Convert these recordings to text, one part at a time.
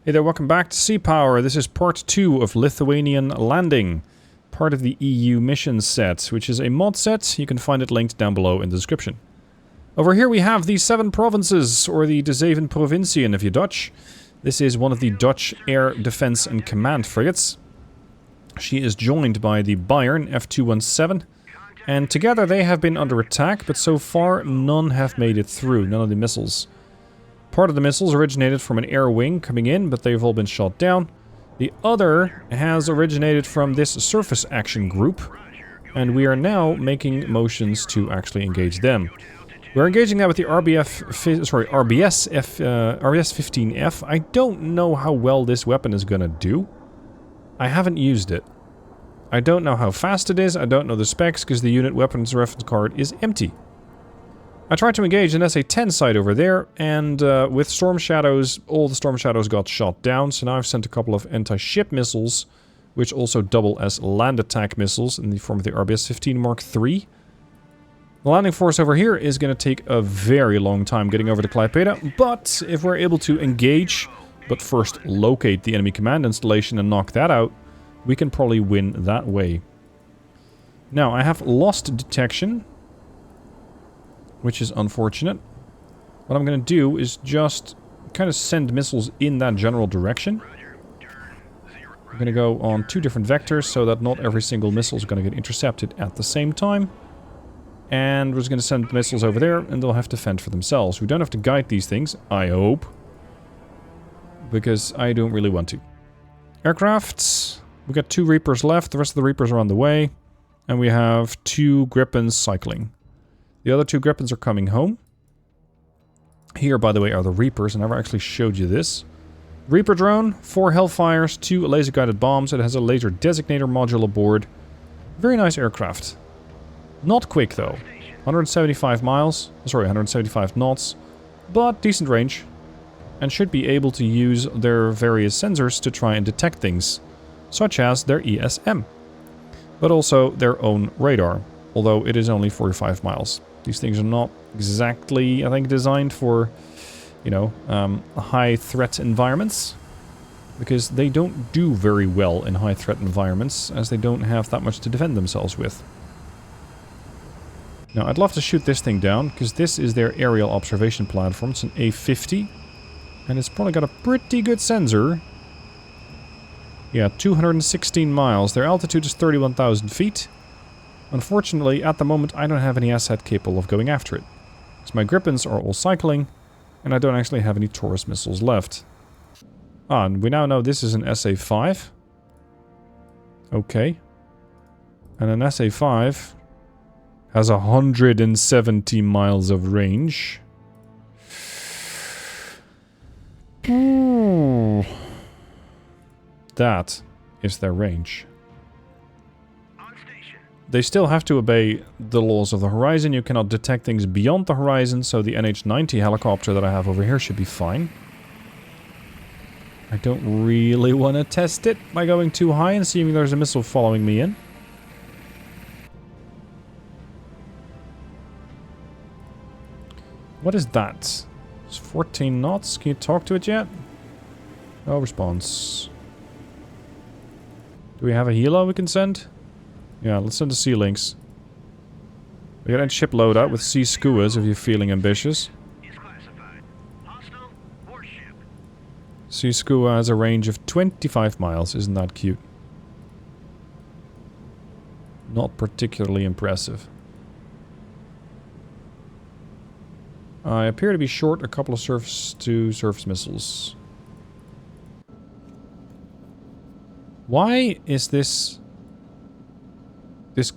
Hey there, welcome back to Sea Power. This is part 2 of Lithuanian Landing, part of the EU mission set, which is a mod set. You can find it linked down below in the description. Over here we have the 7 provinces, or the de Zeven Provinciën if you're Dutch. This is one of the Dutch Air Defense and Command frigates. She is joined by the Bayern F217, and together they have been under attack, but so far none have made it through, none of the missiles. Part of the missiles originated from an air wing coming in, but they've all been shot down. The other has originated from this surface action group, and we are now making motions to actually engage them. We're engaging that with the RBS-15F. I don't know how well this weapon is gonna do. I haven't used it. I don't know how fast it is, I don't know the specs, because the unit weapons reference card is empty. I tried to engage an SA-10 site over there, and with Storm Shadows, all the Storm Shadows got shot down, so now I've sent a couple of anti-ship missiles, which also double as land attack missiles in the form of the RBS-15 Mark III. The landing force over here is going to take a very long time getting over to Klaipeda, but if we're able to engage, but first locate the enemy command installation and knock that out, we can probably win that way. Now, I have lost detection, which is unfortunate. What I'm going to do is just kind of send missiles in that general direction. I'm going to go on 2 different vectors so that not every single missile is going to get intercepted at the same time. And we're just going to send missiles over there and they'll have to fend for themselves. We don't have to guide these things, I hope. Because I don't really want to. Aircrafts. We've got 2 Reapers left. The rest of the Reapers are on the way. And we have 2 Gripens cycling. The other 2 Gripens are coming home. Here, by the way, are the Reapers. I never actually showed you this. Reaper drone, 4 Hellfires, 2 laser-guided bombs. It has a laser designator module aboard. Very nice aircraft. Not quick, though. 175 miles. Sorry, 175 knots. But decent range. And should be able to use their various sensors to try and detect things. Such as their ESM. But also their own radar. Although it is only 45 miles. These things are not exactly, I think, designed for, you know, high threat environments. Because they don't do very well in high threat environments, as they don't have that much to defend themselves with. Now, I'd love to shoot this thing down, because this is their aerial observation platform. It's an A50. And it's probably got a pretty good sensor. Yeah, 216 miles. Their altitude is 31,000 feet. Unfortunately, at the moment, I don't have any asset capable of going after it. So my Gripens are all cycling, and I don't actually have any Taurus missiles left. Ah, and we now know this is an SA-5. Okay. And an SA-5 has 170 miles of range. That is their range. They still have to obey the laws of the horizon. You cannot detect things beyond the horizon, so the NH-90 helicopter that I have over here should be fine. I don't really want to test it by going too high and seeing there's a missile following me in. What is that? It's 14 knots. Can you talk to it yet? No response. Do we have a helo we can send? Yeah, let's send the Sea Lynx. We got a ship loadout with Sea Skuas if you're feeling ambitious. Sea Skua has a range of 25 miles. Isn't that cute? Not particularly impressive. I appear to be short a couple of surface-to-surface missiles. Why is this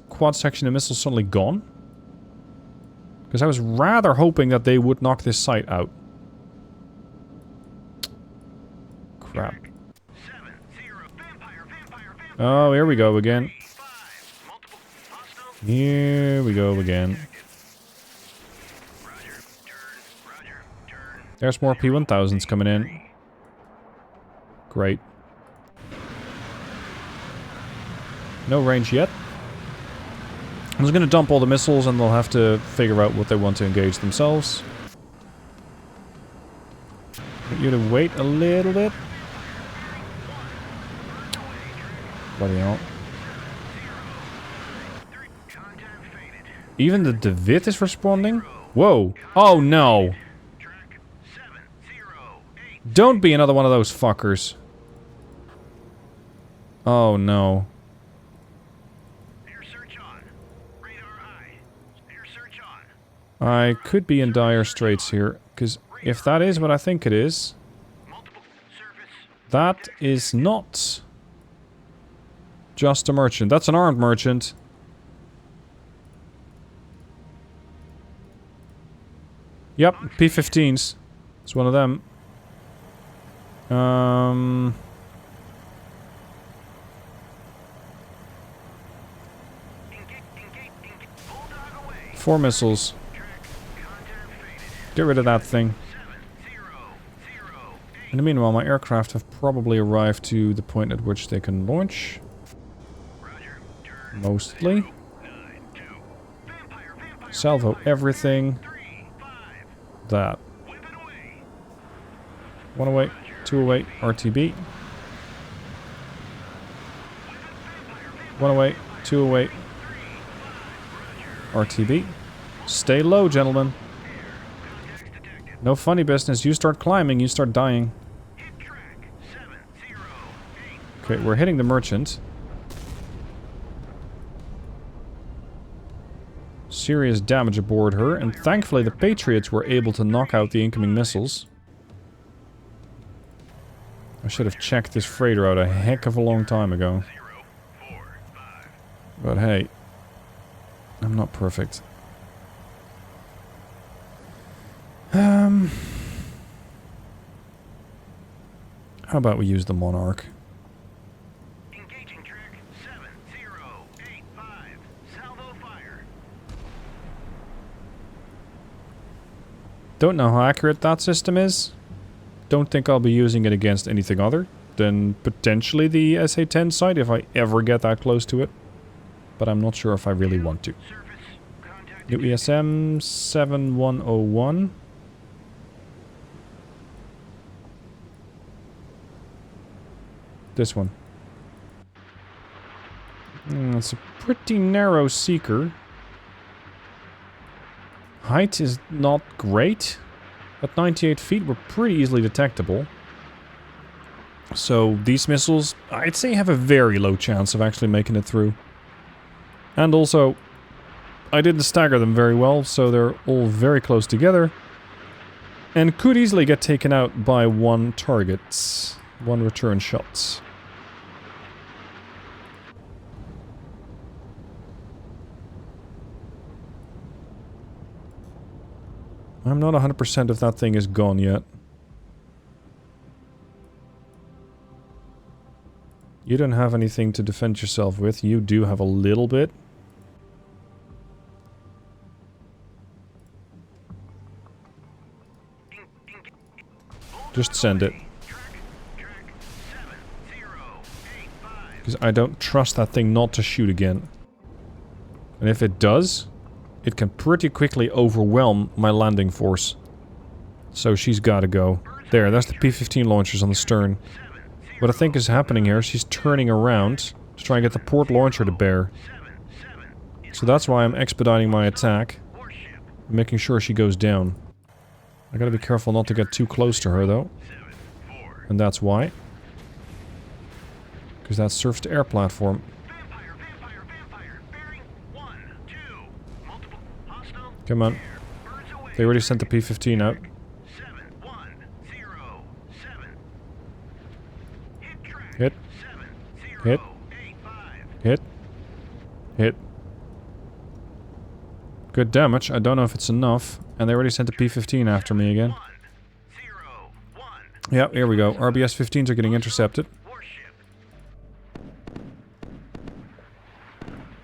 quad section of missiles suddenly gone? Because I was rather hoping that they would knock this site out. Crap. Oh, here we go again. Here we go again. There's more P-1000s coming in. Great. No range yet. I'm just going to dump all the missiles and they'll have to figure out what they want to engage themselves. Get you to wait a little bit. Bloody hell. Even the David is responding? Whoa. Oh no. Don't be another one of those fuckers. Oh no. I could be in dire straits here, because if that is what I think it is, that is not just a merchant. That's an armed merchant. Yep, P-15s. It's one of them. 4 missiles. Get rid of that thing. In the meanwhile, my aircraft have probably arrived to the point at which they can launch. Mostly. Salvo everything. That. 1 away, 2 away, RTB. 1 away, 2 away, RTB. Stay low, gentlemen. No funny business. You start climbing, you start dying. Okay, we're hitting the merchant. Serious damage aboard her, and thankfully the Patriots were able to knock out the incoming missiles. I should have checked this freighter out a heck of a long time ago. But hey, I'm not perfect. How about we use the Monarch? Engaging track 7085. Salvo fire. Don't know how accurate that system is. Don't think I'll be using it against anything other than potentially the SA-10 site if I ever get that close to it. But I'm not sure if I really want to. New ESM 7101. This one. It's a pretty narrow seeker. Height is not great. At 98 feet, we're pretty easily detectable. So these missiles, I'd say, have a very low chance of actually making it through. And also, I didn't stagger them very well, so they're all very close together. And could easily get taken out by one target. One return shot. I'm not 100% if that thing is gone yet. You don't have anything to defend yourself with. You do have a little bit. Just send it. Because I don't trust that thing not to shoot again. And if it does, it can pretty quickly overwhelm my landing force. So she's gotta go. There, that's the P-15 launchers on the stern. What I think is happening here, she's turning around to try and get the port launcher to bear. So that's why I'm expediting my attack. Making sure she goes down. I gotta be careful not to get too close to her though. And that's why. Because that's surface-to-air platform. Come on. They already sent the P-15 out. Hit. Hit. Hit. Hit. Good damage. I don't know if it's enough. And they already sent the P-15 after me again. Yep, here we go. RBS-15s are getting intercepted.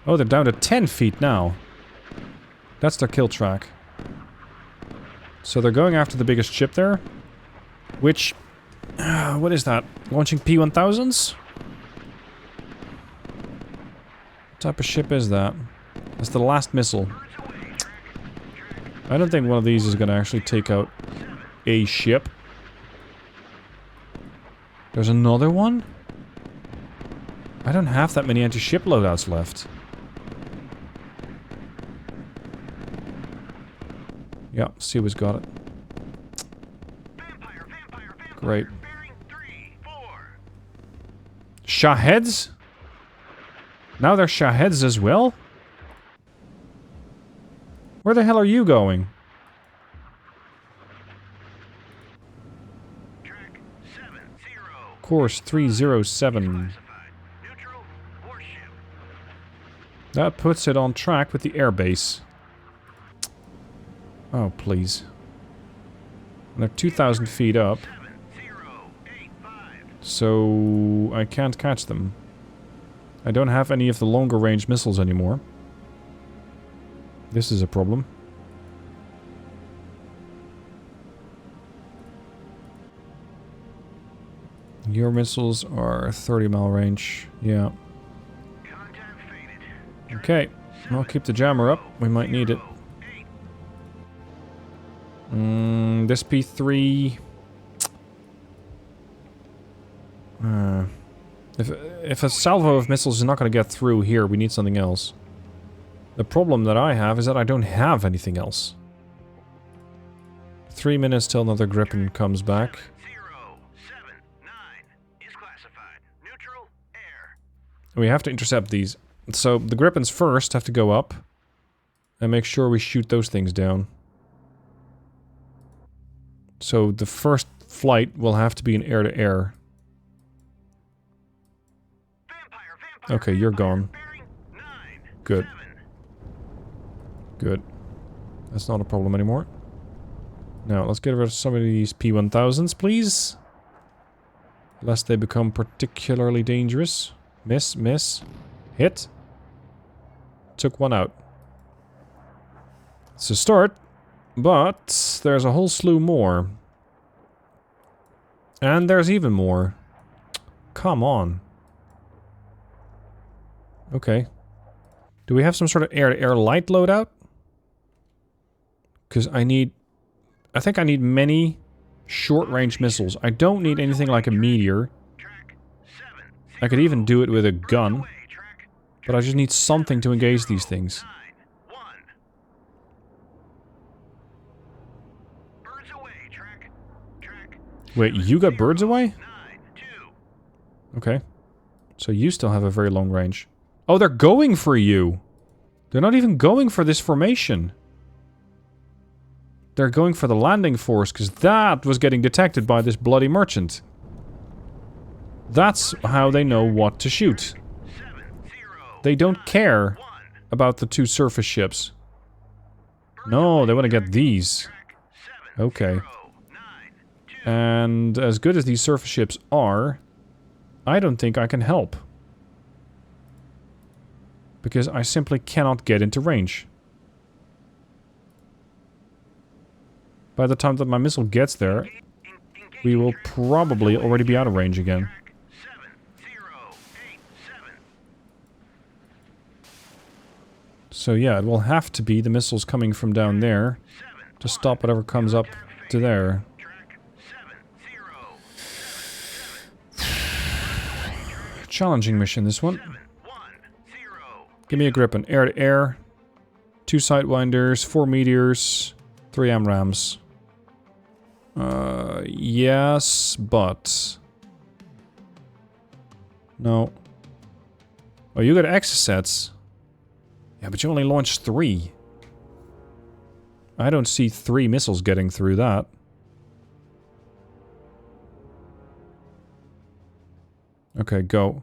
Oh, they're down to 10 feet now. That's their kill track. So they're going after the biggest ship there. Which... what is that? Launching P-1000s? What type of ship is that? That's the last missile. I don't think one of these is going to actually take out a ship. There's another one? I don't have that many anti-ship loadouts left. Yeah, Siwa's got it. Great. Shaheds? Now they're Shaheds as well? Where the hell are you going? Course 307. That puts it on track with the airbase. Oh, please. And they're 2,000 feet up. So I can't catch them. I don't have any of the longer range missiles anymore. This is a problem. Your missiles are 30-mile range. Yeah. Okay. I'll keep the jammer up. We might need it. This P3... If a salvo of missiles is not going to get through here, we need something else. The problem that I have is that I don't have anything else. 3 minutes till another Gripen comes back. We have to intercept these. So the Gripens first have to go up and make sure we shoot those things down. So the first flight will have to be an air-to-air. Okay, you're gone. Good. Good. That's not a problem anymore. Now, let's get rid of some of these P-1000s, please. Lest they become particularly dangerous. Miss, miss. Hit. Took one out. It's a start, but there's a whole slew more. And there's even more. Come on. Okay. Do we have some sort of air-to-air light loadout? Because I think I need many short-range missiles. I don't need anything like a meteor. I could even do it with a gun. But I just need something to engage these things. Wait, you got birds away? Okay. So you still have a very long range. Oh, they're going for you! They're not even going for this formation. They're going for the landing force, because that was getting detected by this bloody merchant. That's how they know what to shoot. They don't care about the two surface ships. No, they want to get these. Okay. And as good as these surface ships are, I don't think I can help. Because I simply cannot get into range. By the time that my missile gets there, we will probably already be out of range again. So yeah, it will have to be the missiles coming from down there to stop whatever comes up to there. Challenging mission, this one. Give me a Gripen. Air-to-air. 2 Sidewinders, 4 Meteors, 3 AMRAAMs. Yes, but... No. Oh, you got Exocets. Yeah, but you only launched 3. I don't see 3 missiles getting through that. Okay, go.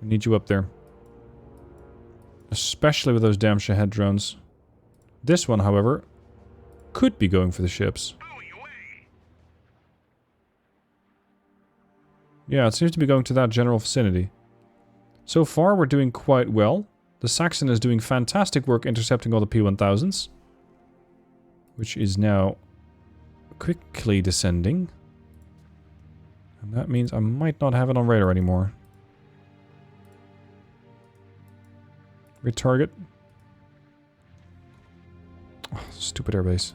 I need you up there. Especially with those damn Shahed drones. This one, however, could be going for the ships. Yeah, it seems to be going to that general vicinity. So far, we're doing quite well. The Saxon is doing fantastic work intercepting all the P-1000s. Which is now quickly descending. And that means I might not have it on radar anymore. Retarget. Oh, stupid airbase.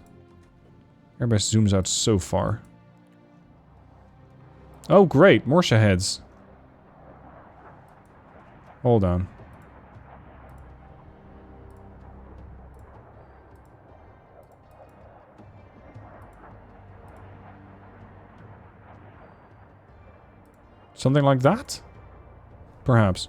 Airbase zooms out so far. Oh, great! More Shaheds. Hold on. Something like that? Perhaps.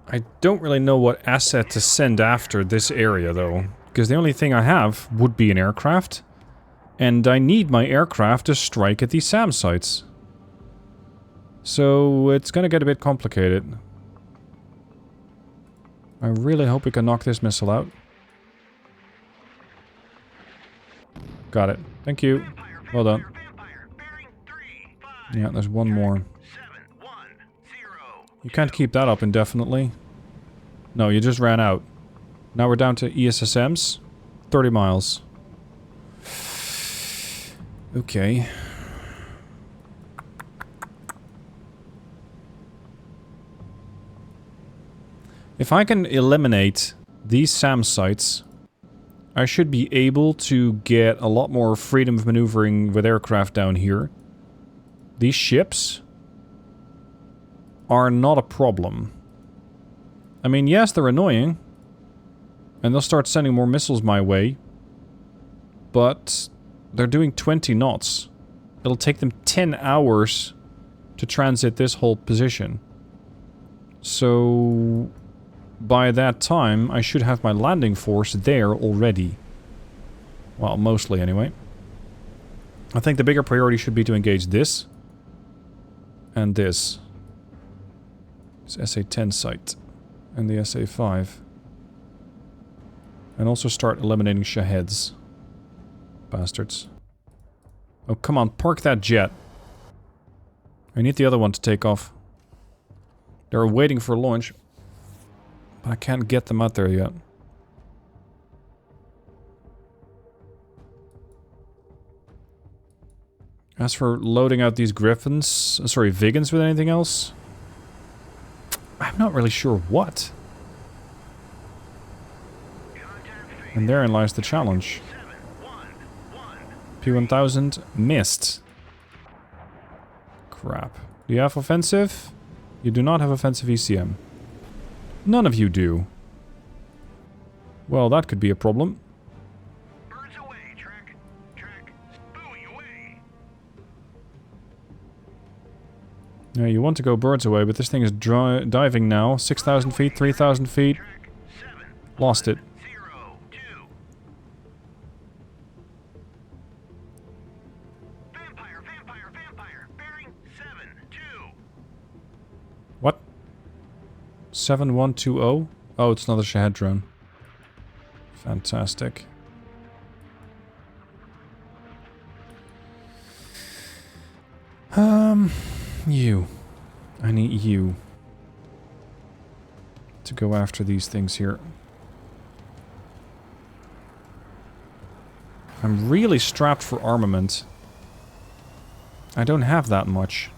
I don't really know what asset to send after this area, though. Because the only thing I have would be an aircraft. And I need my aircraft to strike at these SAM sites. So it's gonna get a bit complicated. I really hope we can knock this missile out. Got it. Thank you. Well done. Yeah, there's one more. You can't keep that up indefinitely. No, you just ran out. Now we're down to ESSMs. 30 miles. Okay. If I can eliminate these SAM sites, I should be able to get a lot more freedom of maneuvering with aircraft down here. These ships are not a problem. I mean, yes, they're annoying. And they'll start sending more missiles my way. But they're doing 20 knots. It'll take them 10 hours to transit this whole position. So by that time, I should have my landing force there already. Well, mostly anyway. I think the bigger priority should be to engage this. And this. This SA-10 site. And the SA-5. And also start eliminating Shaheds. Bastards. Oh, come on, park that jet. I need the other one to take off. They're waiting for launch. But I can't get them out there yet. As for loading out these Griffins, sorry, Vigans with anything else, I'm not really sure what. And therein lies the challenge. P1000 missed. Crap. Do you have offensive? You do not have offensive ECM. None of you do. Well, that could be a problem. Birds away, track. Buoy away. Yeah, you want to go birds away, but this thing is diving now. 6,000 feet, 3,000 feet. Lost it. Vampire. Bearing 7-2. What? 7120? Oh, it's another Shahed drone. Fantastic. You. I need you to go after these things here. I'm really strapped for armament. I don't have that much.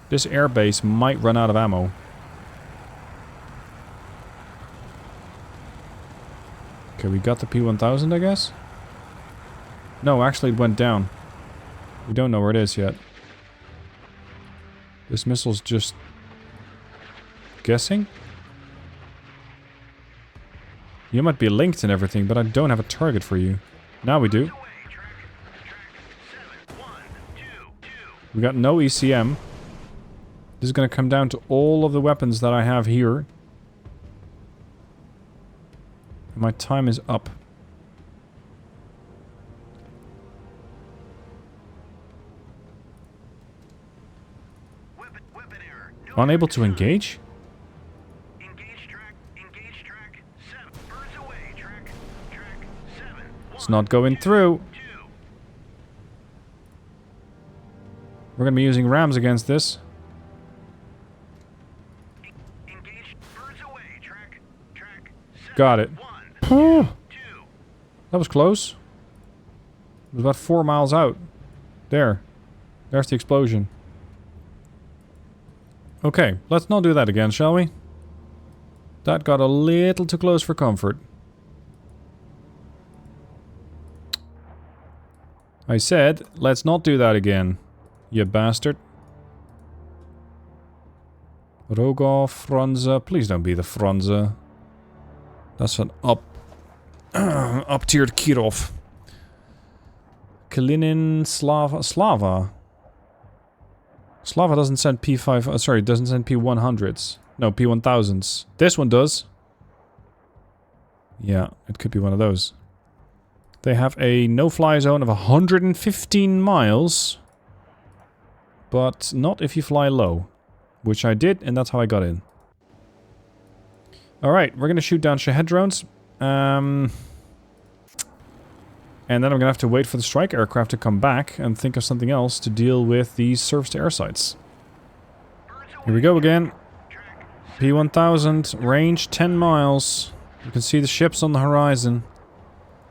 This airbase might run out of ammo. Okay, we got the P1000, I guess? No, actually it went down. We don't know where it is yet. This missile's just... guessing? You might be linked and everything, but I don't have a target for you. Now we do. We got no ECM. This is going to come down to all of the weapons that I have here. My time is up. Unable to engage? Engage track 7. Birds away, track 7. It's not going through. We're going to be using rams against this. Engage birds away, track 7. Got it. 1, 2. That was close. It was about 4 miles out. There. There's the explosion. Okay, let's not do that again, shall we? That got a little too close for comfort. I said, let's not do that again, you bastard. Rogov, Franza. Please don't be the Franza. That's an up-tiered Kirov. Kalinin, Slava. Slava doesn't send P5... sorry, doesn't send P100s. No, P1000s. This one does. Yeah, it could be one of those. They have a no-fly zone of 115 miles. But not if you fly low. Which I did, and that's how I got in. Alright, we're gonna shoot down Shahed drones. And then I'm gonna have to wait for the strike aircraft to come back and think of something else to deal with these surface-to-air sites. Here we go again. P1000, range 10 miles. You can see the ships on the horizon.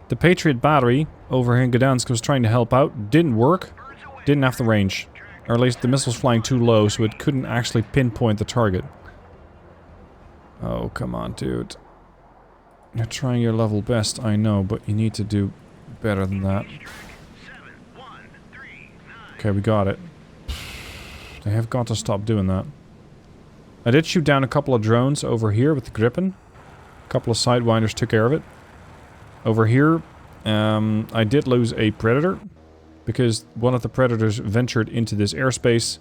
The Patriot battery over here in Gdansk was trying to help out. Didn't work. Didn't have the range. Or at least the missile's flying too low, so it couldn't actually pinpoint the target. Oh, come on, dude. You're trying your level best, I know, but you need to do better than that. Okay, we got it. They have got to stop doing that. I did shoot down a couple of drones over here with the Gripen. A couple of Sidewinders took care of it. Over here, I did lose a Predator. Because one of the Predators ventured into this airspace,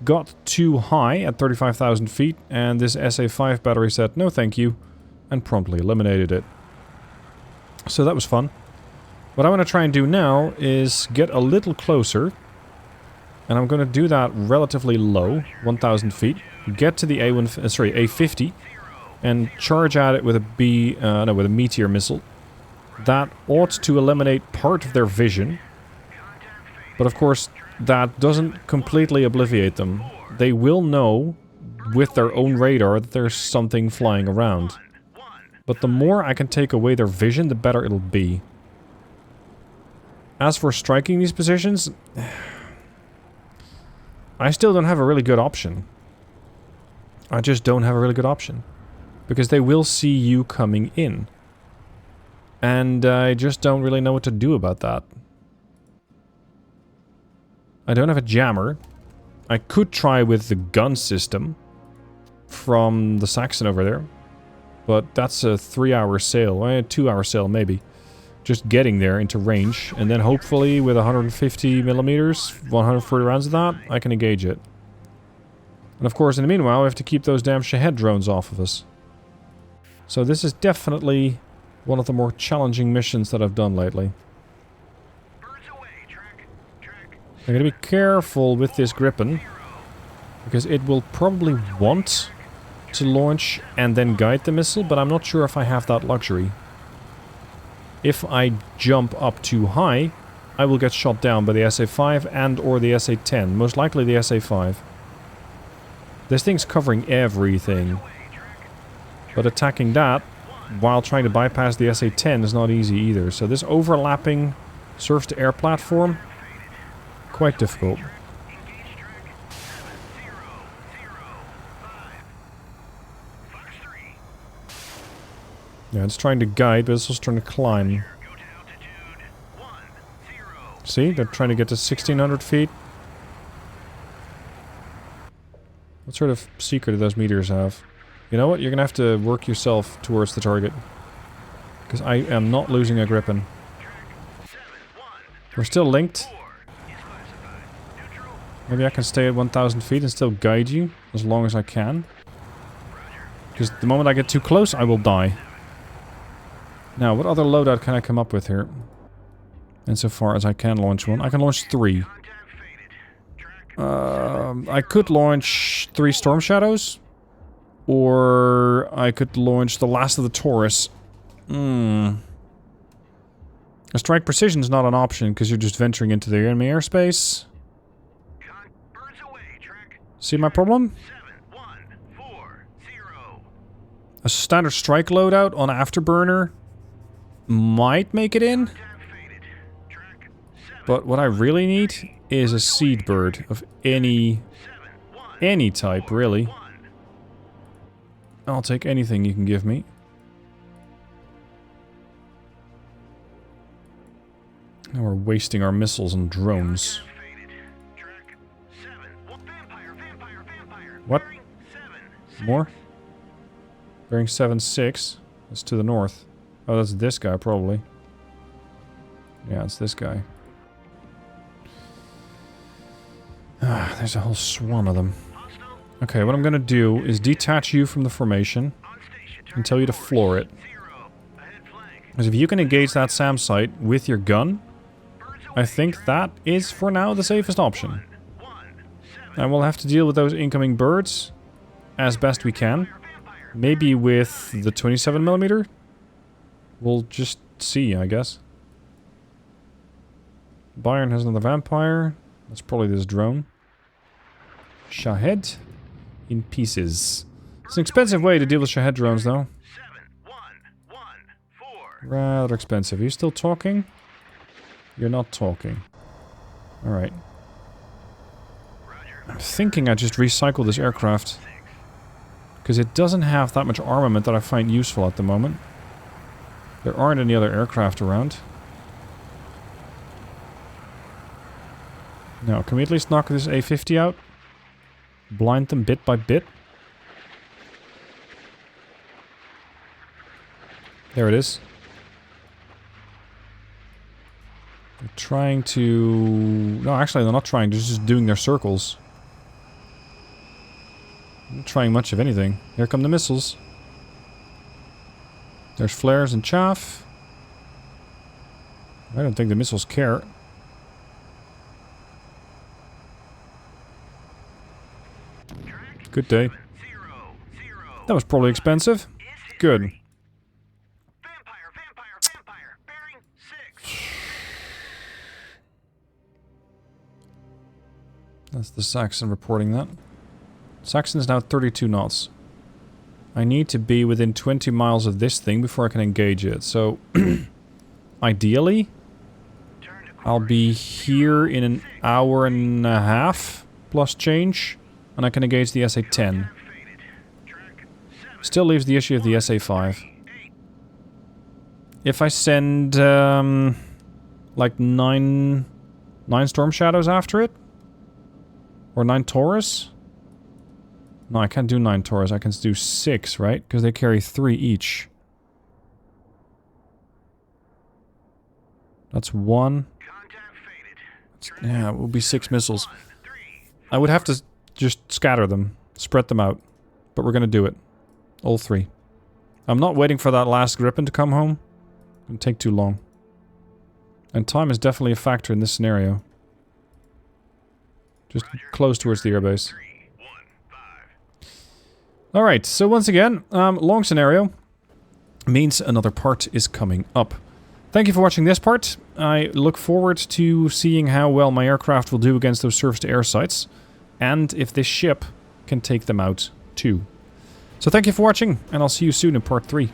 got too high at 35,000 feet, and this SA-5 battery said no thank you, and promptly eliminated it. So that was fun. What I want to try and do now is get a little closer, and I'm going to do that relatively low, 1,000 feet, get to the A50, and charge at it with a with a Meteor missile. That ought to eliminate part of their vision. But of course, that doesn't completely obliviate them. They will know, with their own radar, that there's something flying around. But the more I can take away their vision, the better it'll be. As for striking these positions, I still don't have a really good option. I just don't have a really good option. Because they will see you coming in. And I just don't really know what to do about that. I don't have a jammer. I could try with the gun system from the Saxon over there. But that's a 3-hour sail, a 2-hour sail maybe. Just getting there into range, and then hopefully with 150 millimeters, 140 rounds of that, I can engage it. And of course, in the meanwhile, we have to keep those damn Shahed drones off of us. So this is definitely one of the more challenging missions that I've done lately. I'm gonna be careful with this Gripen, because it will probably want to launch and then guide the missile, but I'm not sure if I have that luxury. If I jump up too high, I will get shot down by the SA-5 and or the SA-10, most likely the SA-5. This thing's covering everything, but attacking that while trying to bypass the SA-10 is not easy either, so this overlapping surface-to-air platform, quite difficult. Yeah, it's trying to guide, but it's also trying to climb. See? They're trying to get to 1,600 feet. What sort of secret do those meteors have? You know what? You're gonna have to work yourself towards the target. Because I am not losing a Gripen. We're still linked. Maybe I can stay at 1,000 feet and still guide you as long as I can. Because the moment I get too close, I will die. Now, what other loadout can I come up with here? Insofar as I can launch one. I can launch 3. I could launch 3 Storm Shadows. Or I could launch the last of the Taurus. A strike precision is not an option because you're just venturing into the enemy airspace. See my problem? A standard strike loadout on Afterburner might make it in. But what I really need is a Seed Bird of any type, really. I'll take anything you can give me. Now we're wasting our missiles on drones. More? Bearing 7-6. That's to the north. Oh, that's this guy, probably. Yeah, it's this guy. Ah, there's a whole swarm of them. Okay, what I'm gonna do is detach you from the formation and tell you to floor it. Because if you can engage that SAM site with your gun, I think that is, for now, the safest option. And we'll have to deal with those incoming birds as best we can. Maybe with the 27mm? We'll just see, I guess. Bayern has another vampire. That's probably this drone. Shahed in pieces. It's an expensive way to deal with Shahed drones, though. Rather expensive. Are you still talking? You're not talking. Alright. I'm thinking I just recycle this aircraft. Because it doesn't have that much armament that I find useful at the moment. There aren't any other aircraft around. Now, can we at least knock this A-50 out? Blind them bit by bit? There it is. They're trying to... No, actually they're not trying. They're just doing their circles. Not trying much of anything. Here come the missiles. There's flares and chaff. I don't think the missiles care. Good day. That was probably expensive. Good. That's the Saxon reporting that. Saxon's now 32 knots. I need to be within 20 miles of this thing before I can engage it. So, ideally, I'll be here in an hour and a half plus change, and I can engage the SA-10. Still leaves the issue of the SA-5. If I send, like 9 Storm Shadows after it? Or 9 Taurus? No, I can't do 9 Taurus. I can do 6, right? Because they carry 3 each. That's 1. Yeah, it will be 6 missiles. I would have to just scatter them. Spread them out. But we're gonna do it. All 3. I'm not waiting for that last Gripen to come home. It'll take too long. And time is definitely a factor in this scenario. Just close towards the airbase. Alright, so once again, long scenario means another part is coming up. Thank you for watching this part. I look forward to seeing how well my aircraft will do against those surface-to-air sites, and if this ship can take them out too. So thank you for watching, and I'll see you soon in part 3.